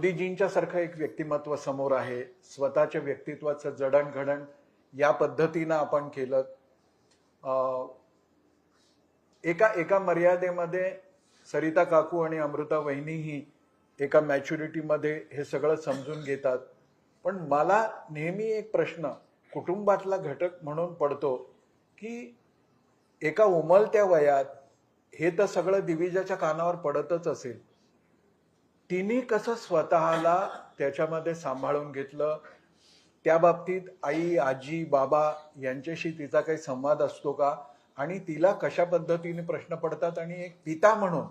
मोदीजींच्या सारखं एक व्यक्तिमत्व समोर आहे, स्वतःच्या व्यक्तित्वाचं जडणघडण या पद्धतीनं आपण केलं. एका मर्यादेमध्ये सरिता काकू आणि अमृता वहिनीही एका मॅच्युरिटीमध्ये हे सगळं समजून घेतात. पण मला नेहमी एक प्रश्न कुटुंबातला घटक म्हणून पडतो की एका उमलत्या वयात हे तर सगळं दिविजाच्या कानावर पडतच असेल, तिने कसं स्वतःला त्याच्यामध्ये सांभाळून घेतलं, त्या बाबतीत आई, आजी, बाबा यांच्याशी तिचा काही संवाद असतो का, आणि तिला कशा पद्धतीने प्रश्न पडतात, आणि एक पिता म्हणून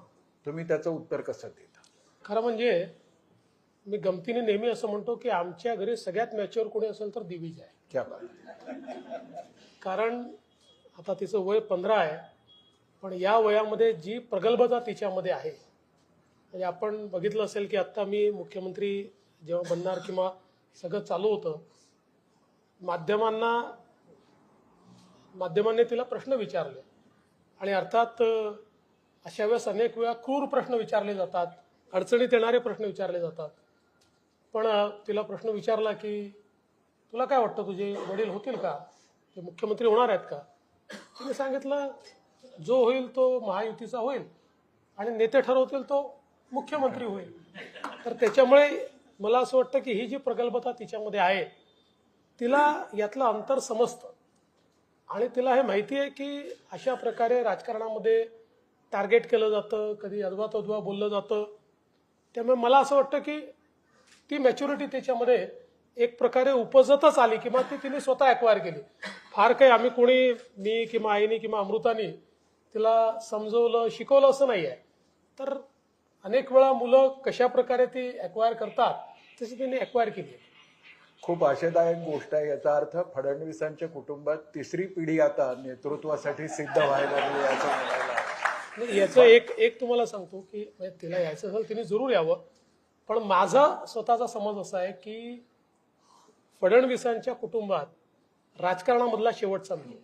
तुम्ही त्याचं उत्तर कसं देता? खरं म्हणजे मी गमतीने नेहमी असं म्हणतो की आमच्या घरी सगळ्यात मॅच्युअर कोणी असेल तर दिविज आहे. क्या बात. कारण आता तिचं वय 15 आहे, पण या वयामध्ये जी प्रगल्भता तिच्यामध्ये आहे, म्हणजे आपण बघितलं असेल की आत्ता मी मुख्यमंत्री जेव्हा बनणार किंवा सगळं चालू होतं, माध्यमांनी तिला प्रश्न विचारले, आणि अर्थात अशा वेळेस अनेक वेळा क्रूर प्रश्न विचारले जातात, अडचणीत येणारे प्रश्न विचारले जातात. पण तिला प्रश्न विचारला की तुला काय वाटतं, तुझे वडील होतील का, ते मुख्यमंत्री होणार आहेत का? तिने सांगितलं जो होईल तो महायुतीचा होईल आणि नेते ठरवतील तो मुख्यमंत्री होईल. तर त्याच्यामुळे मला असं वाटतं की ही जी प्रगल्भता तिच्यामध्ये आहे, तिला यातलं अंतर समजतं, आणि तिला हे माहिती आहे की अशा प्रकारे राजकारणामध्ये टार्गेट केलं जातं, कधी अद्वा बोललं जातं. त्यामुळे मला असं वाटतं की ती मॅच्युरिटी त्याच्यामध्ये एक प्रकारे उपजतच आली, किंवा ती तिने स्वतः ॲक्वायर केली. फार काही आम्ही कोणी, मी किंवा आईने किंवा अमृतानी तिला समजवलं, शिकवलं असं नाही आहे. तर अनेक वेळा मुलं कशा प्रकारे ती ॲक्वायर करतात तशी तिने ॲक्वायर केली. खूप आशादायक गोष्ट आहे. याचा अर्थ फडणवीसांच्या कुटुंबात तिसरी पिढी आता नेतृत्वासाठी सिद्ध व्हायला लागली असं म्हणायला. याचं एक तुम्हाला सांगतो की तिला यायचं असेल तिने जरूर यावं, पण माझा स्वतःचा समज असा आहे की फडणवीसांच्या कुटुंबात राजकारणामधला शेवटचा मी.